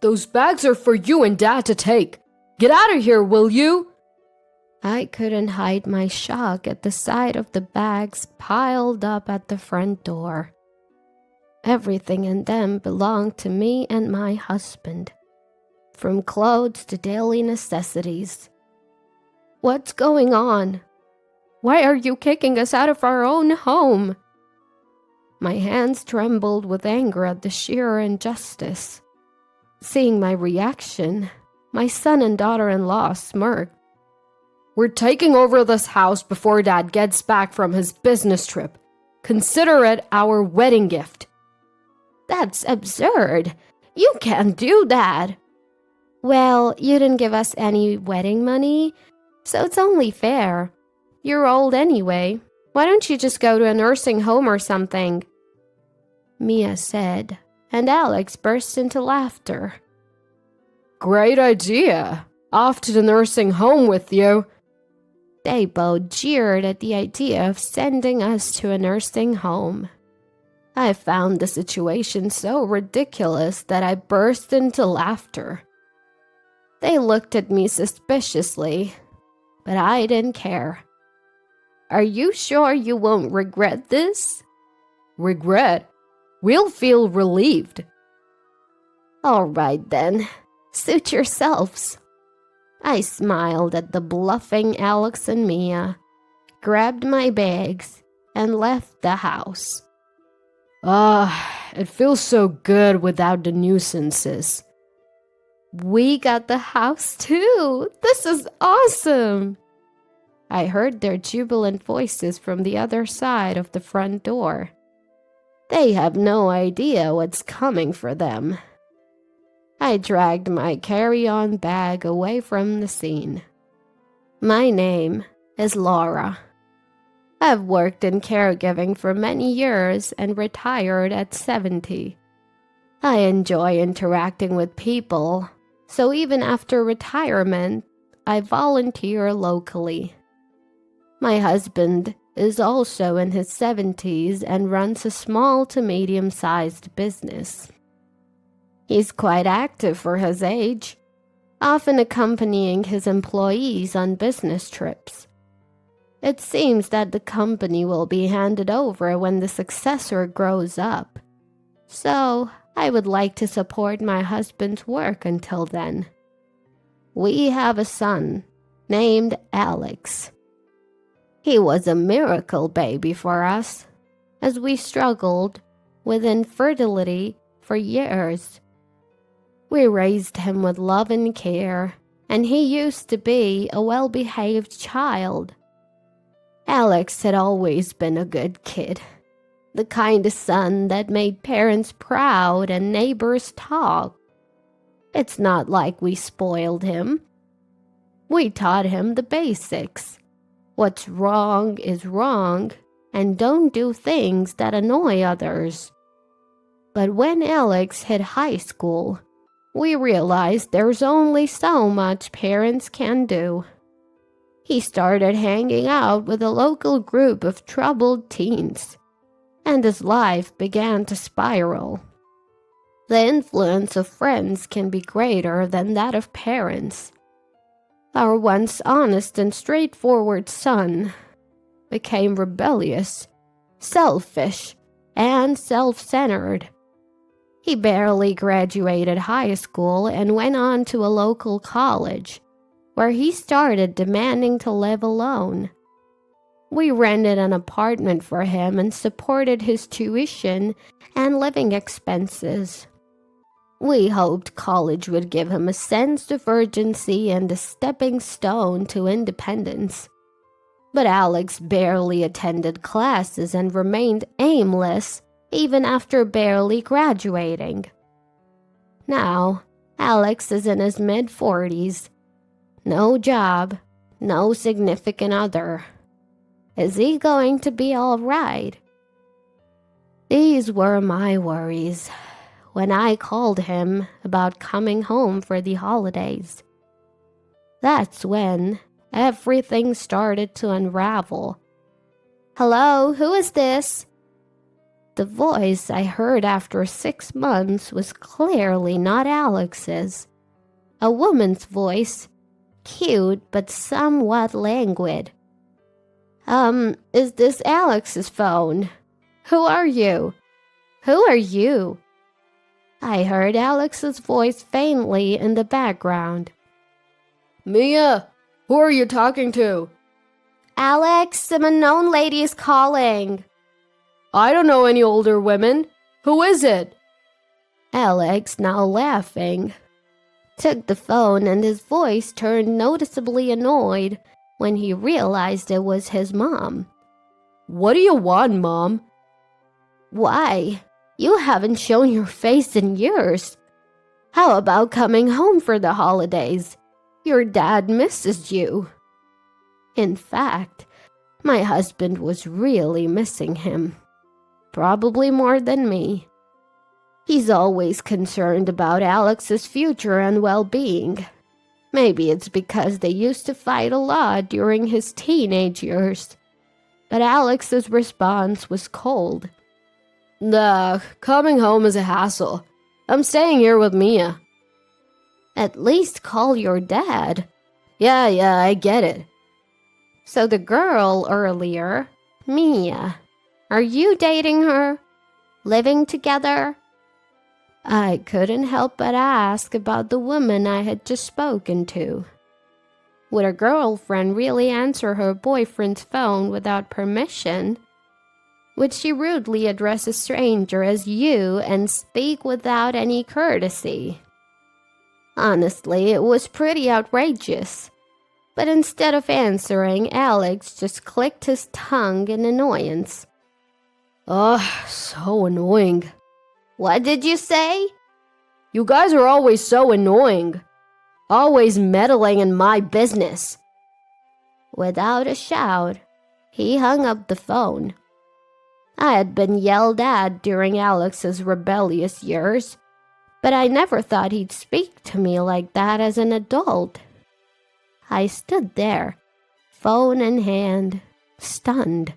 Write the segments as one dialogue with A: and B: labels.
A: Those bags are for you and Dad to take. Get out of here, will you?
B: I couldn't hide my shock at the sight of the bags piled up at the front door. Everything in them belonged to me and my husband, from clothes to daily necessities. What's going on? Why are you kicking us out of our own home? My hands trembled with anger at the sheer injustice. Seeing my reaction, my son and daughter-in-law smirked.
A: We're taking over this house before Dad gets back from his business trip. Consider it our wedding gift.
B: That's absurd. You can't do that. Well, you didn't give us any wedding money, so it's only fair. You're old anyway. Why don't you just go to a nursing home or something? Mia said, and Alex burst into laughter.
A: Great idea. Off to the nursing home with you.
B: They both jeered at the idea of sending us to a nursing home. I found the situation so ridiculous that I burst into laughter. They looked at me suspiciously, but I didn't care. Are you sure you won't regret this?
A: Regret? We'll feel relieved.
B: All right then, suit yourselves. I smiled at the bluffing Alex and Mia, grabbed my bags, and left the house.
A: It feels so good without the nuisances.
B: We got the house too. This is awesome. I heard their jubilant voices from the other side of the front door. They have no idea what's coming for them. I dragged my carry-on bag away from the scene. My name is Laura. I've worked in caregiving for many years and retired at 70. I enjoy interacting with people, so even after retirement, I volunteer locally. My husband is also in his 70s and runs a small to medium-sized business. He's quite active for his age, often accompanying his employees on business trips. It seems that the company will be handed over when the successor grows up, so I would like to support my husband's work until then. We have a son named Alex. He was a miracle baby for us, as we struggled with infertility for years. We raised him with love and care, and he used to be a well-behaved child. Alex had always been a good kid, the kind of son that made parents proud and neighbors talk. It's not like we spoiled him. We taught him the basics. What's wrong is wrong, and don't do things that annoy others. But when Alex hit high school, we realized there's only so much parents can do. He started hanging out with a local group of troubled teens, and his life began to spiral. The influence of friends can be greater than that of parents. Our once honest and straightforward son became rebellious, selfish, and self-centered. He barely graduated high school and went on to a local college, where he started demanding to live alone. We rented an apartment for him and supported his tuition and living expenses. We hoped college would give him a sense of urgency and a stepping stone to independence. But Alex barely attended classes and remained aimless even after barely graduating. Now, Alex is in his mid-40s. No job, no significant other. Is he going to be all right? These were my worries when I called him about coming home for the holidays. That's when everything started to unravel. Hello, who is this? The voice I heard after 6 months was clearly not Alex's. A woman's voice, cute but somewhat languid. Is this Alex's phone? Who are you? Who are you? I heard Alex's voice faintly in the background.
A: Mia, who are you talking to?
B: Alex, some unknown lady is calling.
A: I don't know any older women. Who is it?
B: Alex, now laughing, took the phone and his voice turned noticeably annoyed when he realized it was his mom.
A: What do you want, Mom?
B: Why? You haven't shown your face in years. How about coming home for the holidays? Your dad misses you. In fact, my husband was really missing him. Probably more than me. He's always concerned about Alex's future and well-being. Maybe it's because they used to fight a lot during his teenage years. But Alex's response was cold.
A: Nah, coming home is a hassle. I'm staying here with Mia.
B: At least call your dad.
A: Yeah, I get it.
B: So the girl earlier, Mia, are you dating her? Living together? I couldn't help but ask about the woman I had just spoken to. Would a girlfriend really answer her boyfriend's phone without permission? Would she rudely address a stranger as you and speak without any courtesy? Honestly, it was pretty outrageous. But instead of answering, Alex just clicked his tongue in annoyance.
A: Ugh, so annoying.
B: What did you say?
A: You guys are always so annoying. Always meddling in my business.
B: Without a shout, he hung up the phone. I had been yelled at during Alex's rebellious years, but I never thought he'd speak to me like that as an adult. I stood there, phone in hand, stunned.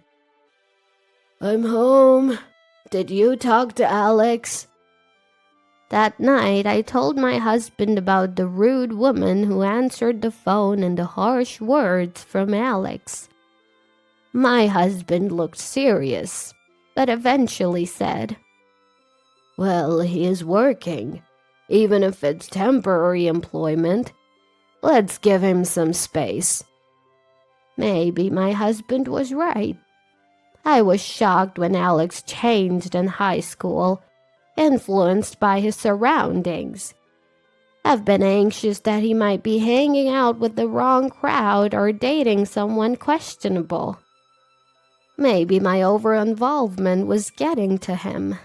A: I'm home. Did you talk to Alex?
B: That night, I told my husband about the rude woman who answered the phone and the harsh words from Alex. My husband looked serious, but eventually said,
A: Well, he is working, even if it's temporary employment. Let's give him some space.
B: Maybe my husband was right. I was shocked when Alex changed in high school, influenced by his surroundings. I've been anxious that he might be hanging out with the wrong crowd or dating someone questionable. Maybe my over-involvement was getting to him.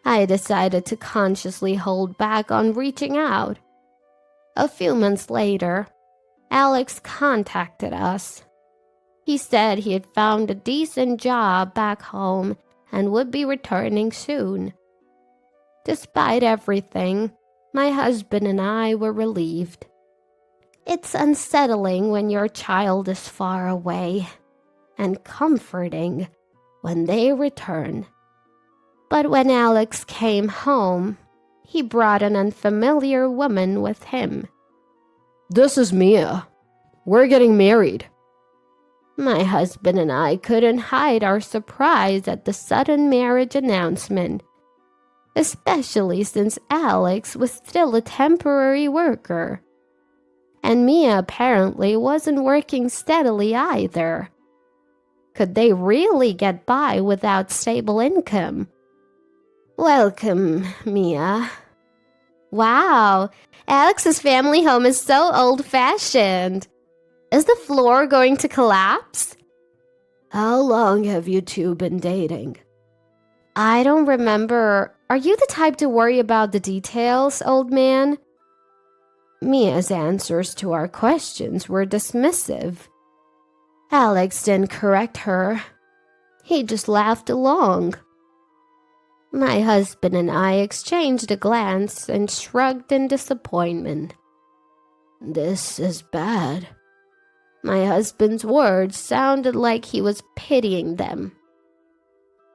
B: I decided to consciously hold back on reaching out. A few months later, Alex contacted us. He said he had found a decent job back home and would be returning soon. Despite everything, my husband and I were relieved. It's unsettling when your child is far away, and comforting when they return. But when Alex came home, he brought an unfamiliar woman with him.
A: This is Mia. We're getting married.
B: My husband and I couldn't hide our surprise at the sudden marriage announcement, especially since Alex was still a temporary worker. And Mia apparently wasn't working steadily either. Could they really get by without stable income? Welcome, Mia. Wow, Alex's family home is so old-fashioned. Is the floor going to collapse?
A: How long have you two been dating?
B: I don't remember. Are you the type to worry about the details, old man? Mia's answers to our questions were dismissive. Alex didn't correct her. He just laughed along. My husband and I exchanged a glance and shrugged in disappointment.
A: This is bad.
B: My husband's words sounded like he was pitying them.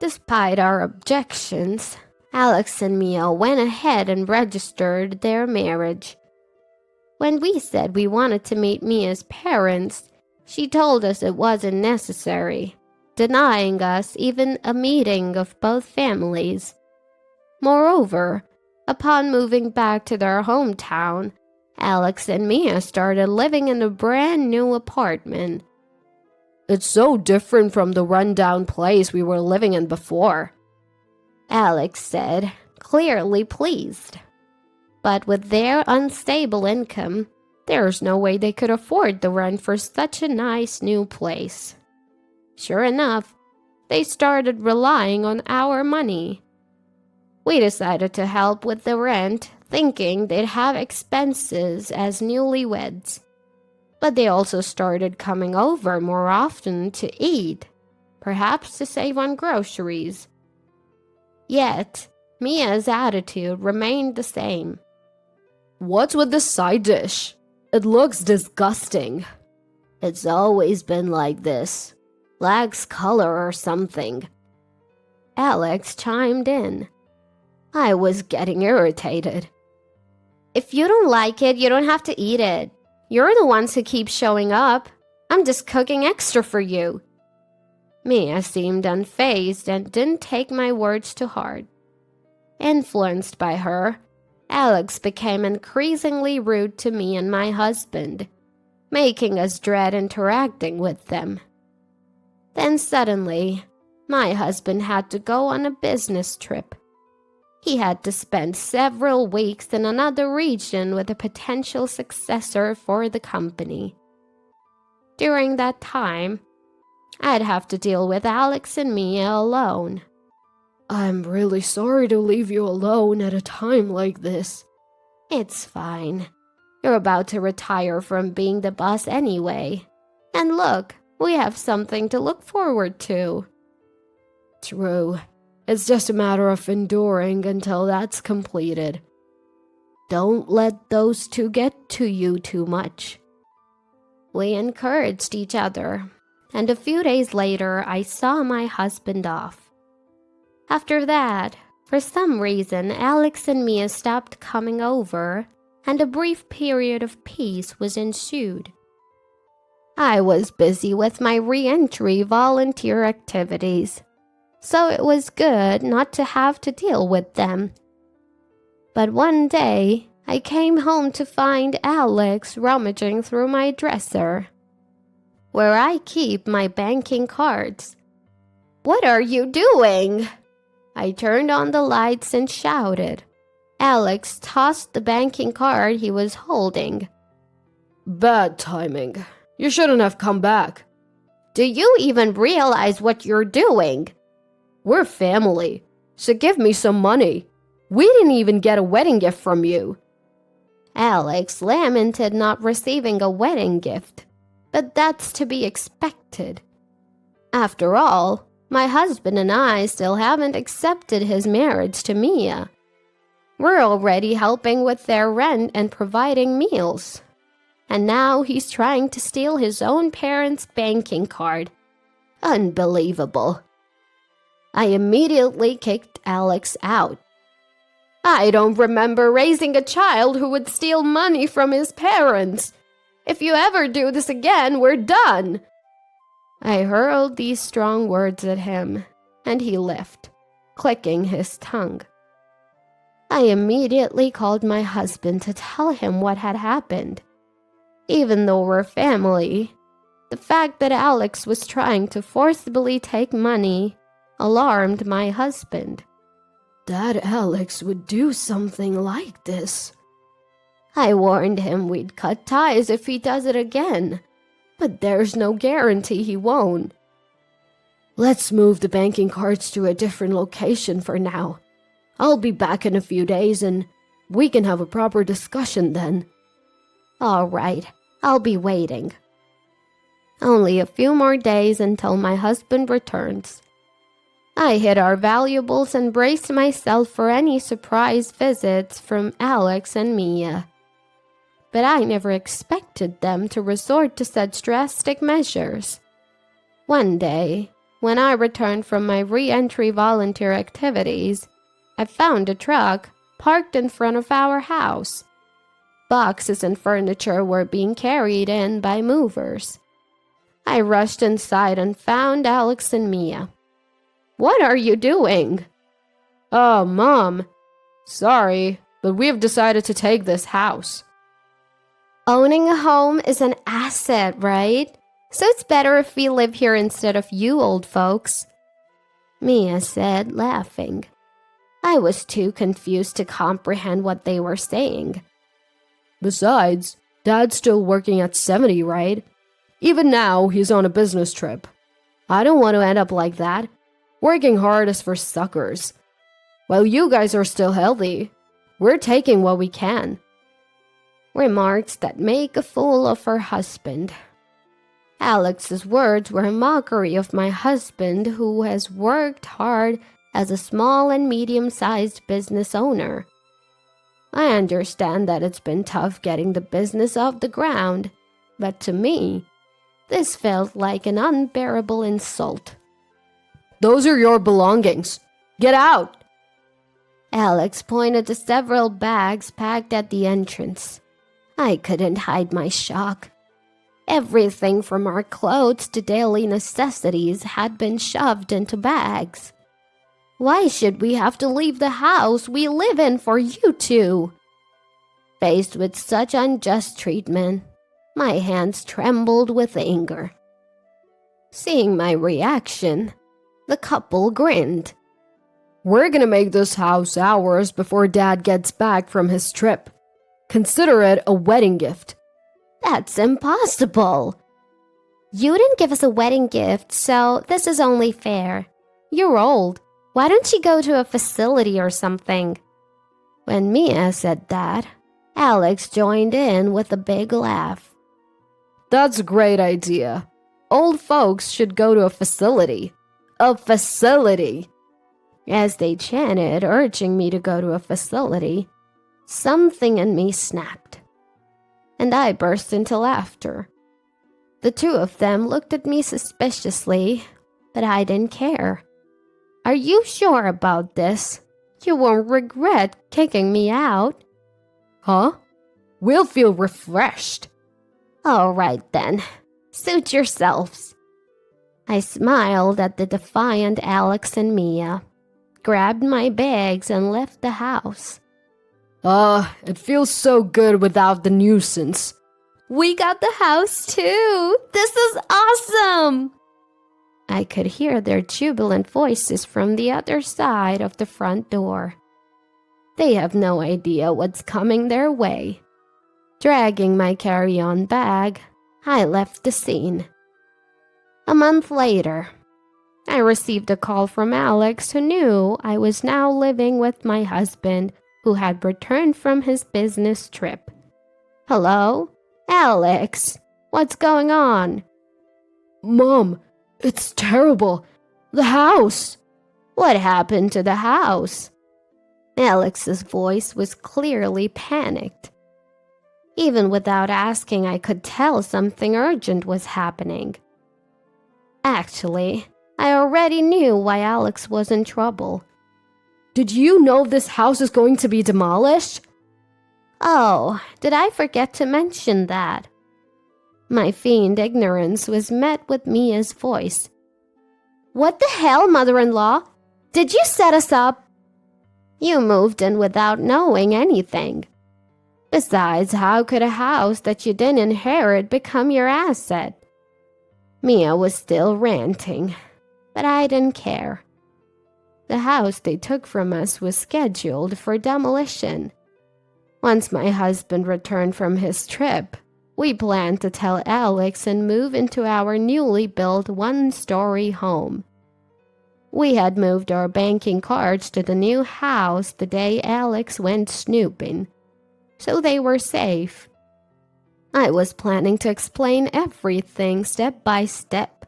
B: Despite our objections, Alex and Mia went ahead and registered their marriage. When we said we wanted to meet Mia's parents, she told us it wasn't necessary, denying us even a meeting of both families. Moreover, upon moving back to their hometown, Alex and Mia started living in a brand new apartment.
A: It's so different from the rundown place we were living in before,
B: Alex said, clearly pleased. But with their unstable income, there's no way they could afford the rent for such a nice new place. Sure enough, they started relying on our money. We decided to help with the rent, thinking they'd have expenses as newlyweds. But they also started coming over more often to eat, perhaps to save on groceries. Yet, Mia's attitude remained the same.
A: What's with this side dish? It looks disgusting.
B: It's always been like this. Lacks color or something. Alex chimed in. I was getting irritated. If you don't like it, you don't have to eat it. You're the ones who keep showing up. I'm just cooking extra for you. Mia seemed unfazed and didn't take my words to heart. Influenced by her, Alex became increasingly rude to me and my husband, making us dread interacting with them. Then suddenly, my husband had to go on a business trip. He had to spend several weeks in another region with a potential successor for the company. During that time, I'd have to deal with Alex and Mia alone.
A: I'm really sorry to leave you alone at a time like this.
B: It's fine. You're about to retire from being the boss anyway. And look, we have something to look forward to.
A: True. It's just a matter of enduring until that's completed.
B: Don't let those two get to you too much. We encouraged each other, and a few days later I saw my husband off. After that, for some reason, Alex and Mia stopped coming over, and a brief period of peace was ensued. I was busy with my re-entry volunteer activities, so it was good not to have to deal with them. But one day, I came home to find Alex rummaging through my dresser, where I keep my banking cards. What are you doing? I turned on the lights and shouted. Alex tossed the banking card he was holding.
A: Bad timing. You shouldn't have come back.
B: Do you even realize what you're doing?
A: We're family, so give me some money. We didn't even get a wedding gift from you.
B: Alex lamented not receiving a wedding gift, but that's to be expected. After all, my husband and I still haven't accepted his marriage to Mia. We're already helping with their rent and providing meals. And now he's trying to steal his own parents' banking card. Unbelievable. I immediately kicked Alex out. I don't remember raising a child who would steal money from his parents. If you ever do this again, we're done. I hurled these strong words at him, and he left, clicking his tongue. I immediately called my husband to tell him what had happened. Even though we're family, the fact that Alex was trying to forcibly take money alarmed my husband.
A: That Alex would do something like this.
B: I warned him we'd cut ties if he does it again, but there's no guarantee he won't.
A: Let's move the banking cards to a different location for now. I'll be back in a few days and we can have a proper discussion then.
B: All right, I'll be waiting. Only a few more days until my husband returns. I hid our valuables and braced myself for any surprise visits from Alex and Mia. But I never expected them to resort to such drastic measures. One day, When I returned from my re-entry volunteer activities, I found a truck parked in front of our house. Boxes and furniture were being carried in by movers. I rushed inside and found Alex and Mia. "What are you doing?"
A: "Oh, Mom. Sorry, but we have decided to take this house."
B: "Owning a home is an asset, right? So it's better if we live here instead of you old folks," Mia said, laughing. I was too confused to comprehend what they were saying.
A: "Besides, Dad's still working at 70, right? Even now, he's on a business trip. I don't want to end up like that. Working hard is for suckers. While you guys are still healthy, we're taking what we can."
B: Remarks that make a fool of her husband. Alex's words were a mockery of my husband, who has worked hard as a small and medium-sized business owner. I understand that it's been tough getting the business off the ground, but to me, this felt like an unbearable insult.
A: "Those are your belongings. Get out!"
B: Alex pointed to several bags packed at the entrance. I couldn't hide my shock. Everything from our clothes to daily necessities had been shoved into bags. Why should we have to leave the house we live in for you two? Faced with such unjust treatment, my hands trembled with anger. Seeing my reaction, the couple grinned.
A: "We're gonna make this house ours before Dad gets back from his trip. Consider it a wedding gift."
B: "That's impossible. You didn't give us a wedding gift, so this is only fair. You're old. Why don't you go to a facility or something?" When Mia said that, Alex joined in with a big laugh.
A: "That's a great idea. Old folks should go to a facility. A facility!"
B: As they chanted, urging me to go to a facility, something in me snapped, and I burst into laughter. The two of them looked at me suspiciously, but I didn't care. "Are you sure about this? You won't regret kicking me out?"
A: "Huh? We'll feel refreshed."
B: "All right then, suit yourselves." I smiled at the defiant Alex and Mia, grabbed my bags and left the house.
A: It feels so good without the nuisance."
B: "We got the house too! This is awesome!" I could hear their jubilant voices from the other side of the front door. They have no idea what's coming their way. Dragging my carry-on bag, I left the scene. A month later, I received a call from Alex, who knew I was now living with my husband, who had returned from his business trip. "Hello? Alex, what's going on?"
A: "Mom, it's terrible. The house."
B: "What happened to the house?" Alex's voice was clearly panicked. Even without asking, I could tell something urgent was happening. Actually, I already knew why Alex was in trouble.
A: "Did you know this house is going to be demolished?"
B: Oh, did I forget to mention that? My feigned ignorance was met with Mia's voice. "What the hell, mother-in-law? Did you set us up?" "You moved in without knowing anything. Besides, how could a house that you didn't inherit become your asset?" Mia was still ranting, but I didn't care. The house they took from us was scheduled for demolition. Once my husband returned from his trip, we planned to tell Alex and move into our newly built one-story home. We had moved our banking cards to the new house the day Alex went snooping, so they were safe. I was planning to explain everything step by step,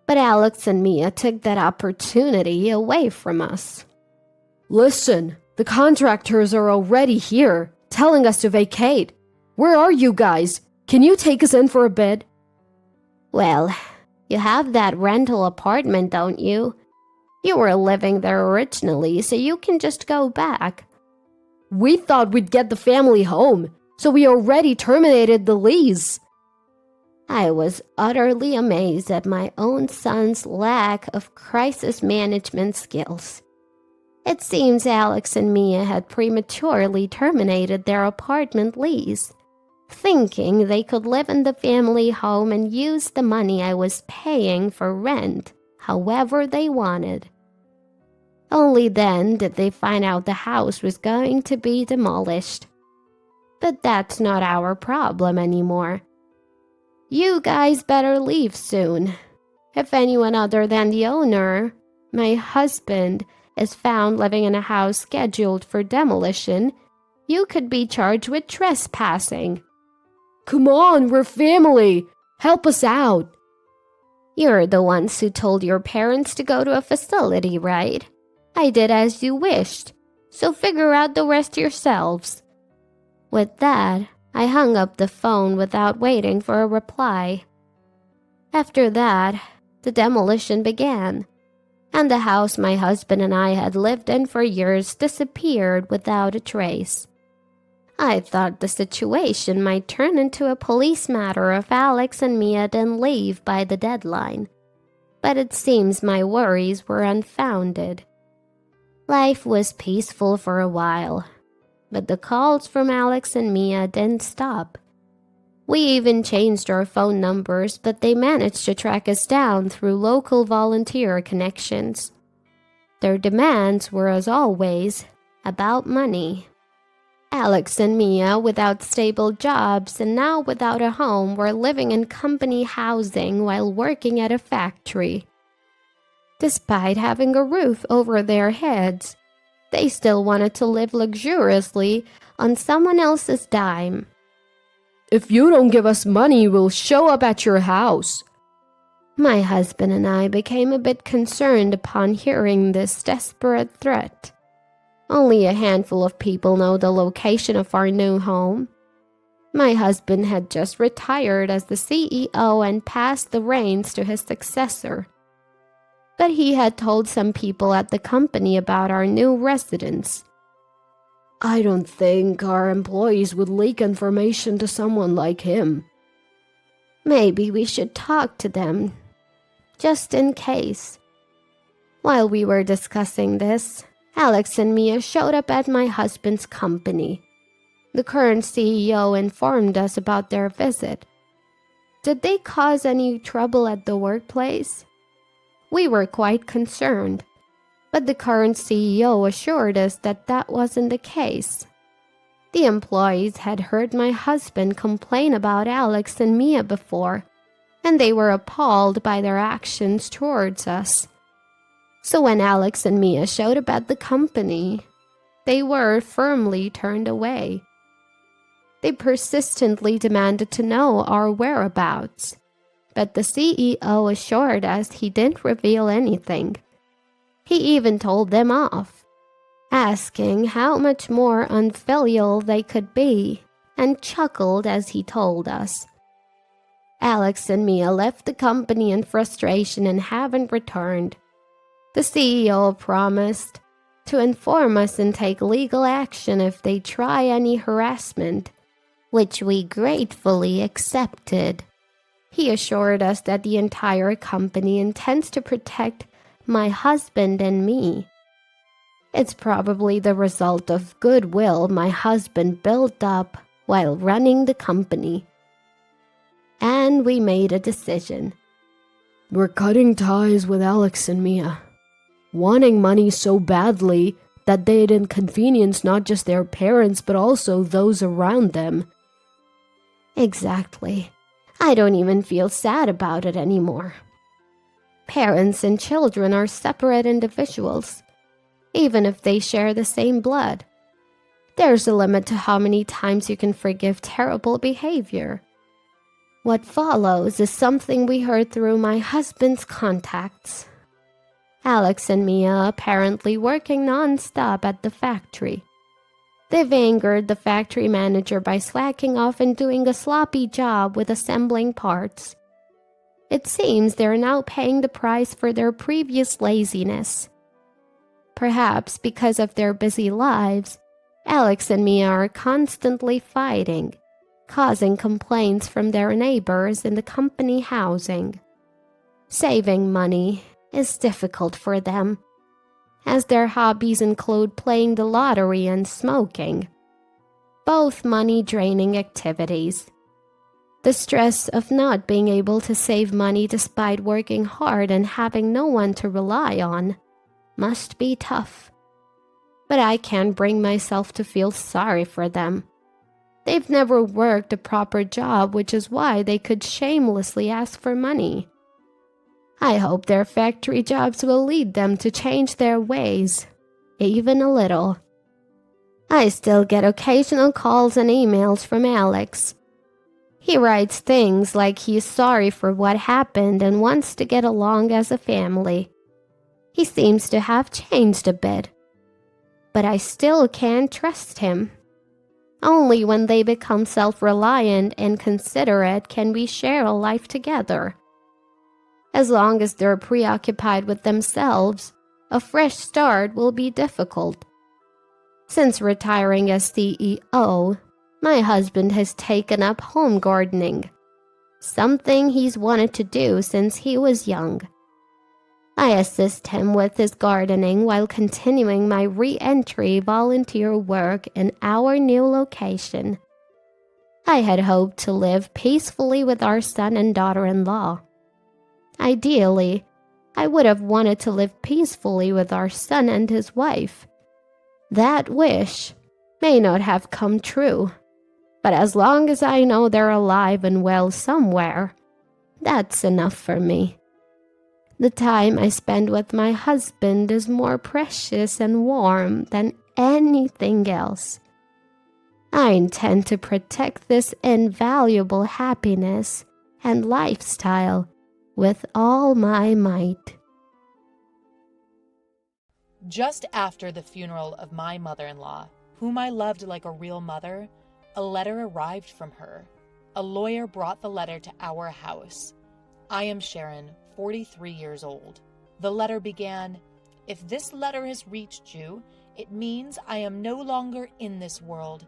B: but Alex and Mia took that opportunity away from us.
A: "Listen, the contractors are already here, telling us to vacate. Where are you guys? Can you take us in for a bit?"
B: Well, You have that rental apartment, don't you? You were living there originally, so you can just go back.
A: We thought we'd get the family home, so we already terminated the lease.
B: I was utterly amazed at my own son's lack of crisis management skills. It seems Alex and Mia had prematurely terminated their apartment lease, thinking they could live in the family home and use the money I was paying for rent however they wanted. Only then did they find out the house was going to be demolished. But that's not our problem anymore. You guys better leave soon. If anyone other than the owner, my husband, is found living in a house scheduled for demolition, you could be charged with trespassing.
A: Come on, we're family. Help us out.
B: You're the ones who told your parents to go to a facility, right? I did as you wished, so figure out the rest yourselves. With that, I hung up the phone without waiting for a reply. After that, the demolition began, and the house my husband and I had lived in for years disappeared without a trace. I thought the situation might turn into a police matter if Alex and Mia didn't leave by the deadline, but it seems my worries were unfounded. Life was peaceful for a while, but the calls from Alex and Mia didn't stop. We even changed our phone numbers, but they managed to track us down through local volunteer connections. Their demands were, as always, about money. Alex and Mia, without stable jobs and now without a home, were living in company housing while working at a factory. Despite having a roof over their heads, they still wanted to live luxuriously on someone else's dime.
A: If you don't give us money, we'll show up at your house.
B: My husband and I became a bit concerned upon hearing this desperate threat. Only a handful of people know the location of our new home. My husband had just retired as the CEO and passed the reins to his successor. But he had told some people at the company about our new residence.
A: I don't think our employees would leak information to someone like him.
B: Maybe we should talk to them, just in case. While we were discussing this, Alex and Mia showed up at my husband's company. The current CEO informed us about their visit. Did they cause any trouble at the workplace? We were quite concerned, but the current CEO assured us that that wasn't the case. The employees had heard my husband complain about Alex and Mia before, and they were appalled by their actions towards us. So when Alex and Mia showed up at the company, they were firmly turned away. They persistently demanded to know our whereabouts, but the CEO assured us he didn't reveal anything. He even told them off, asking how much more unfilial they could be, and chuckled as he told us. Alex and Mia left the company in frustration and haven't returned. The CEO promised to inform us and take legal action if they try any harassment, which we gratefully accepted. He assured us that the entire company intends to protect my husband and me. It's probably the result of goodwill my husband built up while running the company. And we made a decision.
A: We're cutting ties with Alex and Mia, wanting money so badly that they'd inconvenience not just their parents but also those around them.
B: Exactly. I don't even feel sad about it anymore. Parents and children are separate individuals, even if they share the same blood. There's a limit to how many times you can forgive terrible behavior. What follows is something we heard through my husband's contacts. Alex and Mia apparently working non-stop at the factory. They've angered the factory manager by slacking off and doing a sloppy job with assembling parts. It seems they're now paying the price for their previous laziness. Perhaps because of their busy lives, Alex and Mia are constantly fighting, causing complaints from their neighbors in the company housing. Saving money is difficult for them, as their hobbies include playing the lottery and smoking, both money-draining activities. The stress of not being able to save money despite working hard and having no one to rely on must be tough. But I can't bring myself to feel sorry for them. They've never worked a proper job, which is why they could shamelessly ask for money. I hope their factory jobs will lead them to change their ways, even a little. I still get occasional calls and emails from Alex. He writes things like he's sorry for what happened and wants to get along as a family. He seems to have changed a bit, but I still can't trust him. Only when they become self-reliant and considerate can we share a life together. As long as they're preoccupied with themselves, a fresh start will be difficult. Since retiring as CEO, my husband has taken up home gardening, something he's wanted to do since he was young. I assist him with his gardening while continuing my re-entry volunteer work in our new location. I had hoped to live peacefully with our son and daughter-in-law. Ideally, I would have wanted to live peacefully with our son and his wife. That wish may not have come true, but as long as I know they're alive and well somewhere, that's enough for me. The time I spend with my husband is more precious and warm than anything else. I intend to protect this invaluable happiness and lifestyle with all my might.
C: Just after the funeral of my mother-in-law, whom I loved like a real mother, a letter arrived from her. A lawyer brought the letter to our house. I am Sharon, 43 years old. The letter began, "If this letter has reached you, it means I am no longer in this world.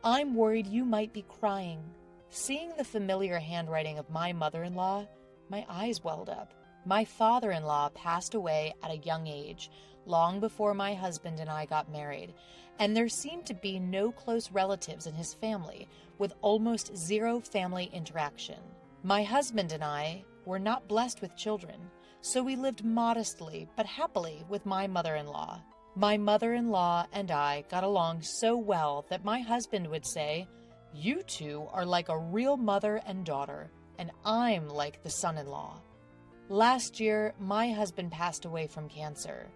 C: I'm worried you might be crying." Seeing the familiar handwriting of my mother-in-law, my eyes welled up. My father-in-law passed away at a young age, long before my husband and I got married, and there seemed to be no close relatives in his family, with almost zero family interaction. My husband and I were not blessed with children, so we lived modestly but happily with my mother-in-law. My mother-in-law and I got along so well that my husband would say, "You two are like a real mother and daughter, and I'm like the son-in-law." Last year, my husband passed away from cancer,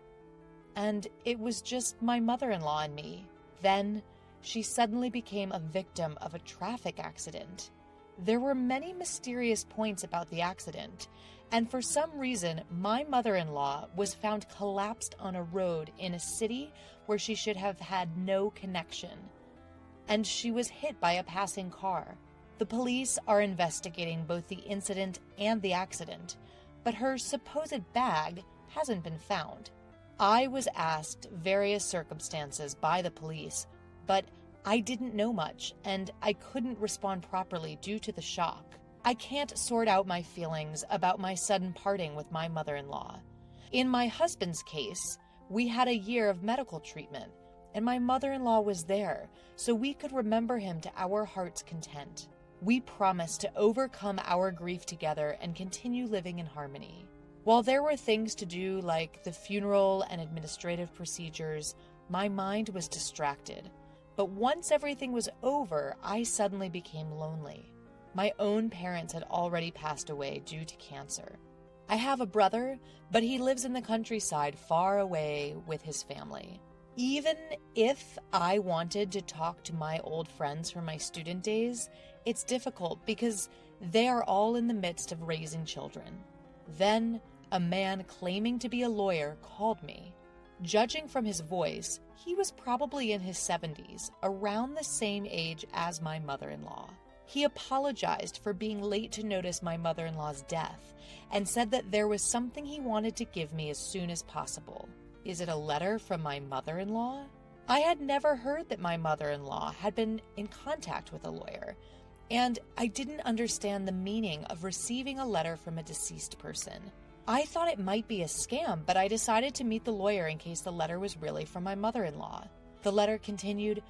C: and it was just my mother-in-law and me. Then, she suddenly became a victim of a traffic accident. There were many mysterious points about the accident, and for some reason, my mother-in-law was found collapsed on a road in a city where she should have had no connection, and she was hit by a passing car. The police are investigating both the incident and the accident, but her supposed bag hasn't been found. I was asked various circumstances by the police, but I didn't know much, and I couldn't respond properly due to the shock. I can't sort out my feelings about my sudden parting with my mother-in-law. In my husband's case, we had a year of medical treatment, and my mother-in-law was there, so we could remember him to our heart's content. We promised to overcome our grief together and continue living in harmony. While there were things to do like the funeral and administrative procedures, my mind was distracted. But once everything was over, I suddenly became lonely. My own parents had already passed away due to cancer. I have a brother, but he lives in the countryside far away with his family. Even if I wanted to talk to my old friends from my student days, it's difficult because they are all in the midst of raising children. Then, a man claiming to be a lawyer called me. Judging from his voice, he was probably in his 70s, around the same age as my mother-in-law. He apologized for being late to notice my mother-in-law's death and said that there was something he wanted to give me as soon as possible. Is it a letter from my mother-in-law? I had never heard that my mother-in-law had been in contact with a lawyer, and I didn't understand the meaning of receiving a letter from a deceased person. I thought it might be a scam, but I decided to meet the lawyer in case the letter was really from my mother-in-law. The letter continued,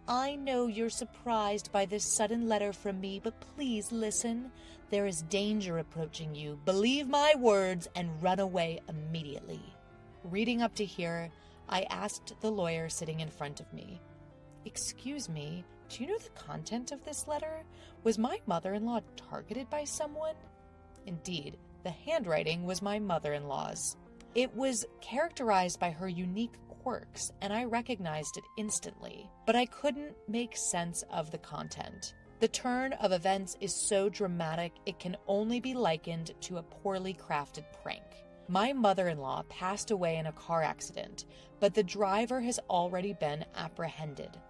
C: "I know you're surprised by this sudden letter from me, but please listen. There is danger approaching you. Believe my words and run away immediately." Reading up to here, I asked the lawyer sitting in front of me, "Excuse me, do you know the content of this letter? Was my mother-in-law targeted by someone?" Indeed, the handwriting was my mother-in-law's. It was characterized by her unique quirks, and I recognized it instantly, but I couldn't make sense of the content. The turn of events is so dramatic it can only be likened to a poorly crafted prank. My mother-in-law passed away in a car accident, but the driver has already been apprehended.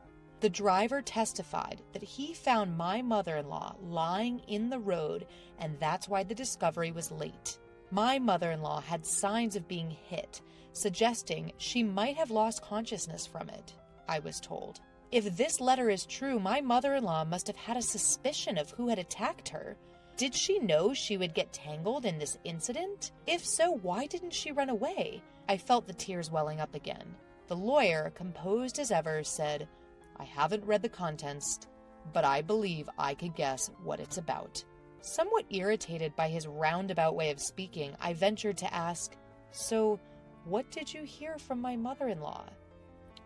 C: The driver testified that he found my mother-in-law lying in the road, and that's why the discovery was late. My mother-in-law had signs of being hit, suggesting she might have lost consciousness from it, I was told. If this letter is true, my mother-in-law must have had a suspicion of who had attacked her. Did she know she would get tangled in this incident? If so, why didn't she run away? I felt the tears welling up again. The lawyer, composed as ever, said, "I haven't read the contents, but I believe I could guess what it's about." Somewhat irritated by his roundabout way of speaking, I ventured to ask, "So, what did you hear from my mother-in-law?"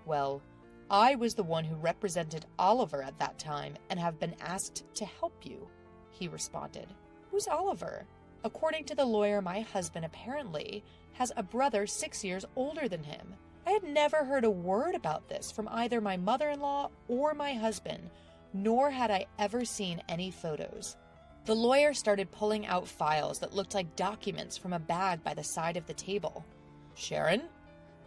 C: "Well, I was the one who represented Oliver at that time and have been asked to help you," he responded. "Who's Oliver?" According to the lawyer, my husband apparently has a brother 6 years older than him. I had never heard a word about this from either my mother-in-law or my husband, nor had I ever seen any photos. The lawyer started pulling out files that looked like documents from a bag by the side of the table. "Sharon,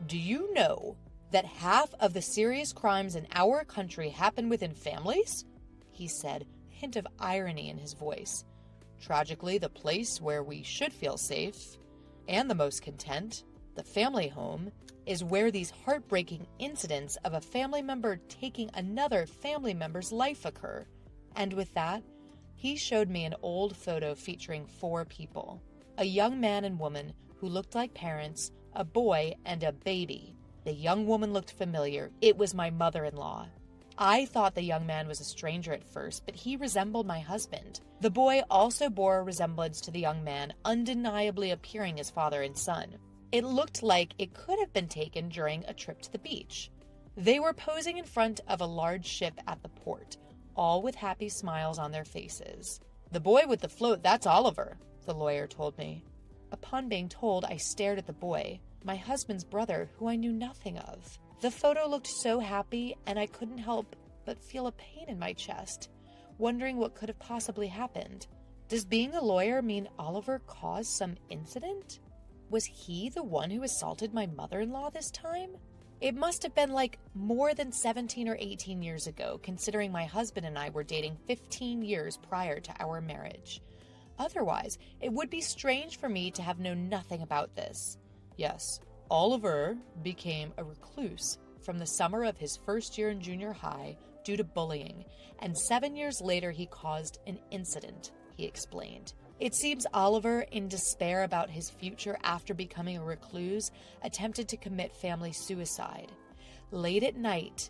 C: do you know that half of the serious crimes in our country happen within families?" he said, a hint of irony in his voice. "Tragically, the place where we should feel safe and the most content, the family home, is where these heartbreaking incidents of a family member taking another family member's life occur." And with that, he showed me an old photo featuring 4 people. A young man and woman who looked like parents, a boy, and a baby. The young woman looked familiar. It was my mother-in-law. I thought the young man was a stranger at first, but he resembled my husband. The boy also bore a resemblance to the young man, undeniably appearing as father and son. It looked like it could have been taken during a trip to the beach. They were posing in front of a large ship at the port, all with happy smiles on their faces. "The boy with the float, that's Oliver," the lawyer told me. Upon being told, I stared at the boy, my husband's brother, who I knew nothing of. The photo looked so happy, and I couldn't help but feel a pain in my chest, wondering what could have possibly happened. Does being a lawyer mean Oliver caused some incident? Was he the one who assaulted my mother-in-law this time? It must have been like more than 17 or 18 years ago, considering my husband and I were dating 15 years prior to our marriage. Otherwise, it would be strange for me to have known nothing about this. Yes, Oliver became a recluse from the summer of his first year in junior high due to bullying, and 7 years later he caused an incident, he explained. It seems Oliver, in despair about his future after becoming a recluse, attempted to commit family suicide. Late at night,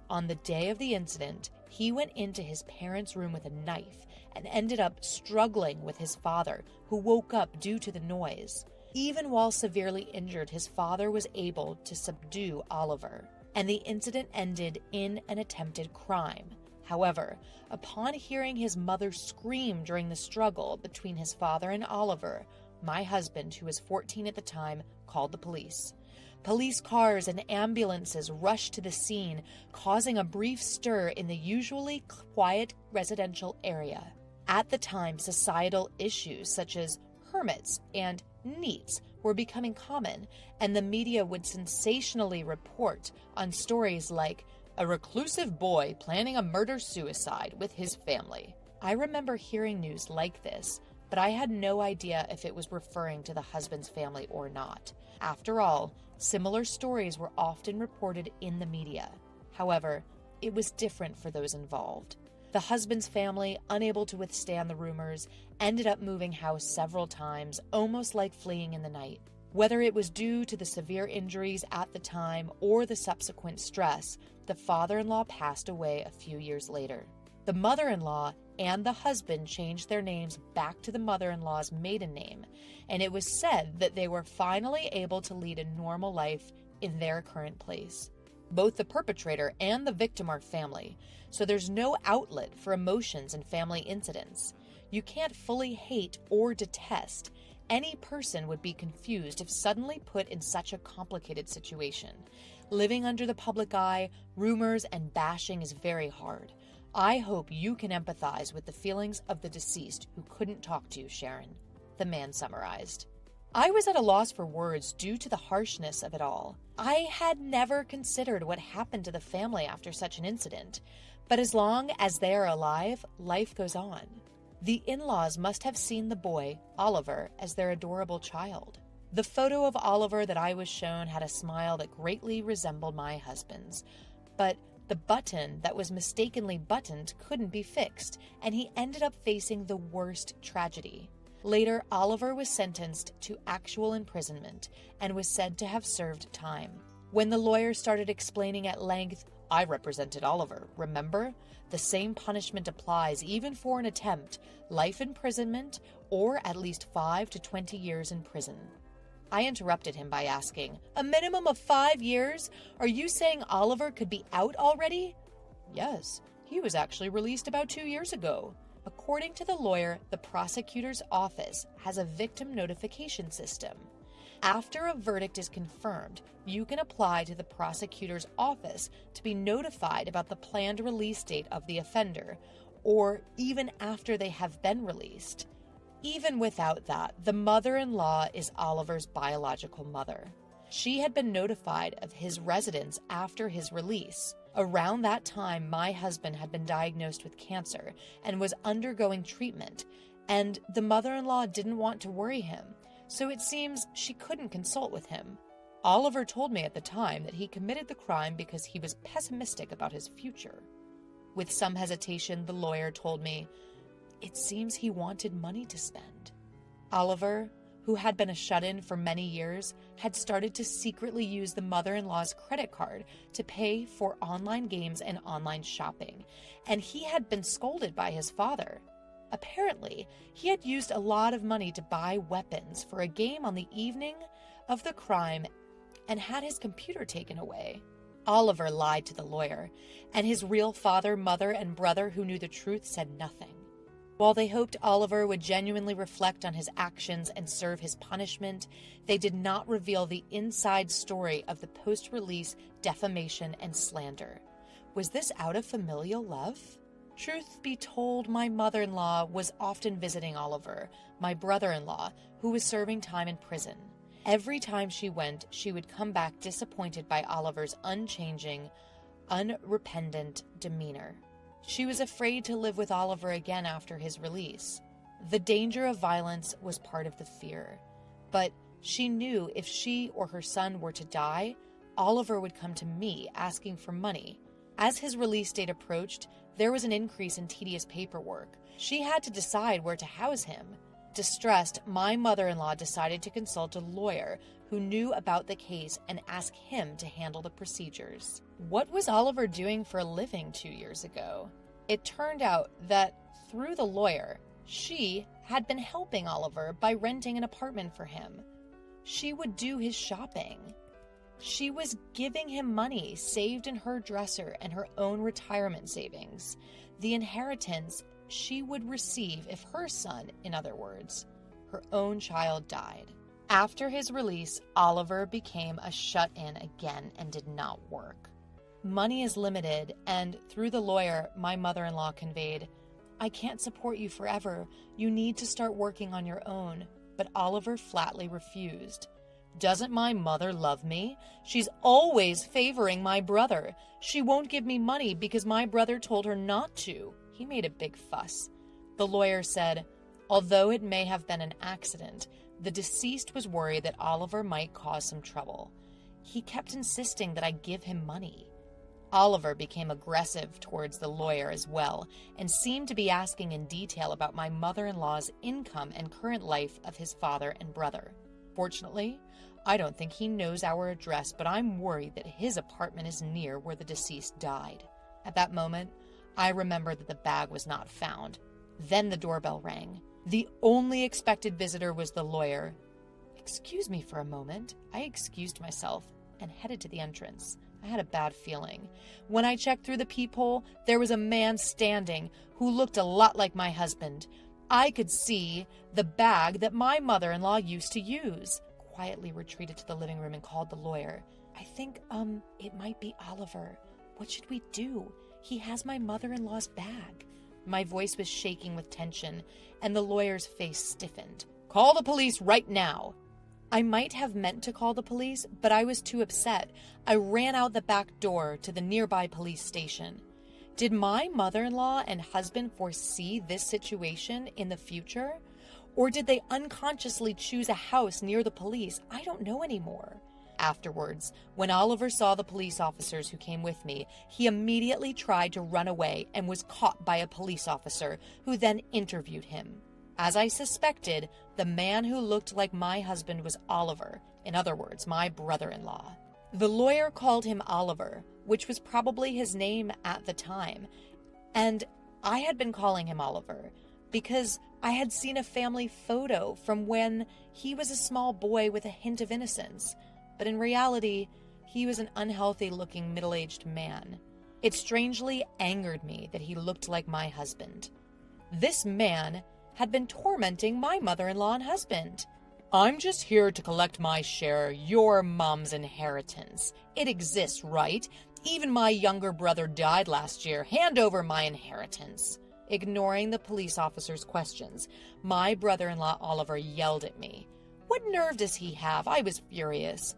C: on the day of the incident, he went into his parents' room with a knife and ended up struggling with his father, who woke up due to the noise. Even while severely injured, his father was able to subdue Oliver, and the incident ended in an attempted crime. However, upon hearing his mother scream during the struggle between his father and Oliver, my husband, who was 14 at the time, called the police. Police cars and ambulances rushed to the scene, causing a brief stir in the usually quiet residential area. At the time, societal issues such as hermits and NEETs were becoming common, and the media would sensationally report on stories like a reclusive boy planning a murder-suicide with his family. I remember hearing news like this, but I had no idea if it was referring to the husband's family or not. After all, similar stories were often reported in the media. However, it was different for those involved. The husband's family, unable to withstand the rumors, ended up moving house several times, almost like fleeing in the night. Whether it was due to the severe injuries at the time or the subsequent stress, the father-in-law passed away a few years later. The mother-in-law and the husband changed their names back to the mother-in-law's maiden name, and it was said that they were finally able to lead a normal life in their current place. Both the perpetrator and the victim are family, so there's no outlet for emotions in family incidents. You can't fully hate or detest. Any person would be confused if suddenly put in such a complicated situation. Living under the public eye, rumors, and bashing is very hard. I hope you can empathize with the feelings of the deceased who couldn't talk to you, Sharon, the man summarized. I was at a loss for words due to the harshness of it all. I had never considered what happened to the family after such an incident, but as long as they are alive, life goes on. The in-laws must have seen the boy, Oliver, as their adorable child. The photo of Oliver that I was shown had a smile that greatly resembled my husband's, but the button that was mistakenly buttoned couldn't be fixed, and he ended up facing the worst tragedy. Later, Oliver was sentenced to actual imprisonment and was said to have served time. When the lawyer started explaining at length, I represented Oliver, remember? The same punishment applies even for an attempt, life imprisonment, or at least 5 to 20 years in prison. I interrupted him by asking, a minimum of 5 years? Are you saying Oliver could be out already? Yes, he was actually released about 2 years ago. According to the lawyer, the prosecutor's office has a victim notification system. After a verdict is confirmed, you can apply to the prosecutor's office to be notified about the planned release date of the offender, or even after they have been released. Even without that, the mother-in-law is Oliver's biological mother. She had been notified of his residence after his release. Around that time, my husband had been diagnosed with cancer and was undergoing treatment, and the mother-in-law didn't want to worry him, so it seems she couldn't consult with him. Oliver told me at the time that he committed the crime because he was pessimistic about his future. With some hesitation, the lawyer told me, it seems he wanted money to spend. Oliver, who had been a shut-in for many years, had started to secretly use the mother-in-law's credit card to pay for online games and online shopping, and he had been scolded by his father. Apparently, he had used a lot of money to buy weapons for a game on the evening of the crime and had his computer taken away. Oliver lied to the lawyer, and his real father, mother, and brother who knew the truth said nothing. While they hoped Oliver would genuinely reflect on his actions and serve his punishment, they did not reveal the inside story of the post-release defamation and slander. Was this out of familial love? Truth be told, my mother-in-law was often visiting Oliver, my brother-in-law, who was serving time in prison. Every time she went, she would come back disappointed by Oliver's unchanging, unrepentant demeanor. She was afraid to live with Oliver again after his release. The danger of violence was part of the fear, but she knew if she or her son were to die, Oliver would come to me asking for money. As his release date approached, there was an increase in tedious paperwork. She had to decide where to house him. Distressed, my mother-in-law decided to consult a lawyer who knew about the case and ask him to handle the procedures. What was Oliver doing for a living 2 years ago? It turned out that, through the lawyer, she had been helping Oliver by renting an apartment for him. She would do his shopping. She was giving him money saved in her dresser and her own retirement savings. The inheritance she would receive if her son, in other words, her own child, died. After his release, Oliver became a shut-in again and did not work. Money is limited, and through the lawyer, my mother-in-law conveyed, I can't support you forever. You need to start working on your own. But Oliver flatly refused. Doesn't my mother love me? She's always favoring my brother. She won't give me money because my brother told her not to. He made a big fuss. The lawyer said, although it may have been an accident, the deceased was worried that Oliver might cause some trouble. He kept insisting that I give him money. Oliver became aggressive towards the lawyer as well and seemed to be asking in detail about my mother-in-law's income and current life of his father and brother. Fortunately, I don't think he knows our address, but I'm worried that his apartment is near where the deceased died. At that moment, I remembered that the bag was not found. Then the doorbell rang. The only expected visitor was the lawyer. "Excuse me for a moment." I excused myself and headed to the entrance. I had a bad feeling. When I checked through the peephole, there was a man standing who looked a lot like my husband. I could see the bag that my mother-in-law used to use. Quietly retreated to the living room and called the lawyer. "I think, it might be Oliver. What should we do? He has my mother-in-law's bag." My voice was shaking with tension, and the lawyer's face stiffened. "Call the police right now." I might have meant to call the police, but I was too upset. I ran out the back door to the nearby police station. Did my mother-in-law and husband foresee this situation in the future? Or did they unconsciously choose a house near the police? I don't know anymore. Afterwards, when Oliver saw the police officers who came with me, he immediately tried to run away and was caught by a police officer who then interviewed him. As I suspected, the man who looked like my husband was Oliver, in other words, my brother-in-law. The lawyer called him Oliver, which was probably his name at the time, and I had been calling him Oliver because I had seen a family photo from when he was a small boy with a hint of innocence, but in reality, he was an unhealthy-looking middle-aged man. It strangely angered me that he looked like my husband. This man had been tormenting my mother-in-law and husband. "I'm just here to collect my share, your mom's inheritance. It exists, right? Even my younger brother died last year. Hand over my inheritance." Ignoring the police officer's questions, my brother-in-law Oliver yelled at me. What nerve does he have? I was furious.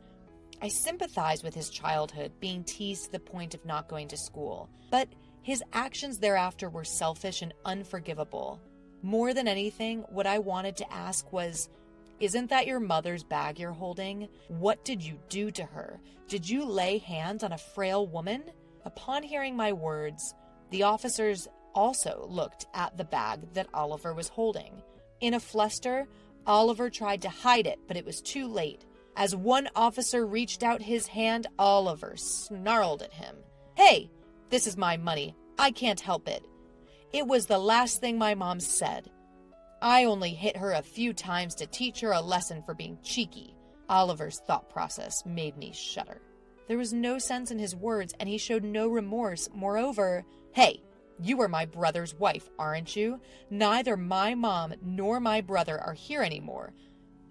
C: I sympathized with his childhood, being teased to the point of not going to school. But his actions thereafter were selfish and unforgivable. More than anything, what I wanted to ask was, "Isn't that your mother's bag you're holding? What did you do to her? Did you lay hands on a frail woman?" Upon hearing my words, the officers also looked at the bag that Oliver was holding. In a fluster, Oliver tried to hide it, but it was too late. As one officer reached out his hand, Oliver snarled at him. "Hey, this is my money. I can't help it." It was the last thing my mom said. "I only hit her a few times to teach her a lesson for being cheeky." Oliver's thought process made me shudder. There was no sense in his words, and he showed no remorse. Moreover, "Hey, you are my brother's wife, aren't you? Neither my mom nor my brother are here anymore.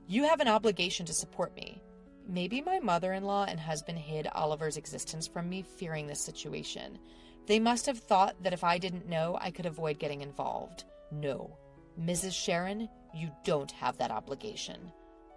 C: You have an obligation to support me." Maybe my mother-in-law and husband hid Oliver's existence from me, fearing this situation. They must have thought that if I didn't know, I could avoid getting involved. No. "Mrs. Sharon, you don't have that obligation."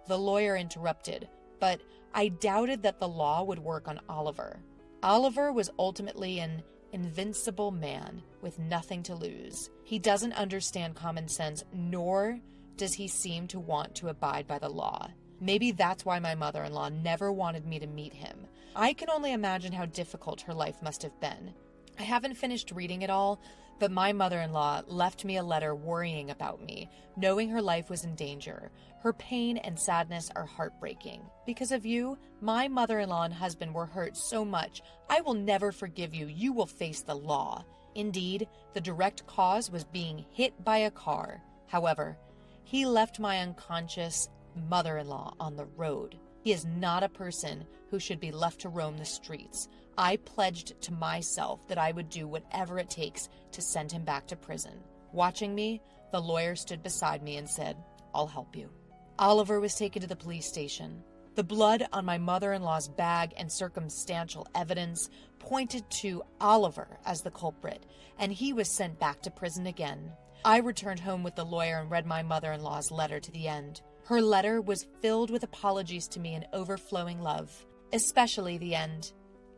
C: The lawyer interrupted, but I doubted that the law would work on Oliver. Oliver was ultimately an invincible man with nothing to lose. He doesn't understand common sense, nor does he seem to want to abide by the law. Maybe that's why my mother-in-law never wanted me to meet him. I can only imagine how difficult her life must have been. I haven't finished reading it all, but my mother-in-law left me a letter worrying about me, knowing her life was in danger. Her pain and sadness are heartbreaking. Because of you, my mother-in-law and husband were hurt so much. I will never forgive you. You will face the law. Indeed, the direct cause was being hit by a car. However, he left my unconscious mother-in-law on the road. He is not a person who should be left to roam the streets. I pledged to myself that I would do whatever it takes to send him back to prison. Watching me, the lawyer stood beside me and said, "I'll help you." Oliver was taken to the police station. The blood on my mother-in-law's bag and circumstantial evidence pointed to Oliver as the culprit, and he was sent back to prison again. I returned home with the lawyer and read my mother-in-law's letter to the end. Her letter was filled with apologies to me and overflowing love, especially the end.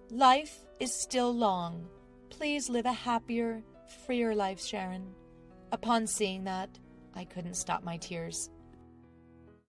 C: "Life is still long. Please live a happier, freer life, Sharon." Upon seeing that, I couldn't stop my tears.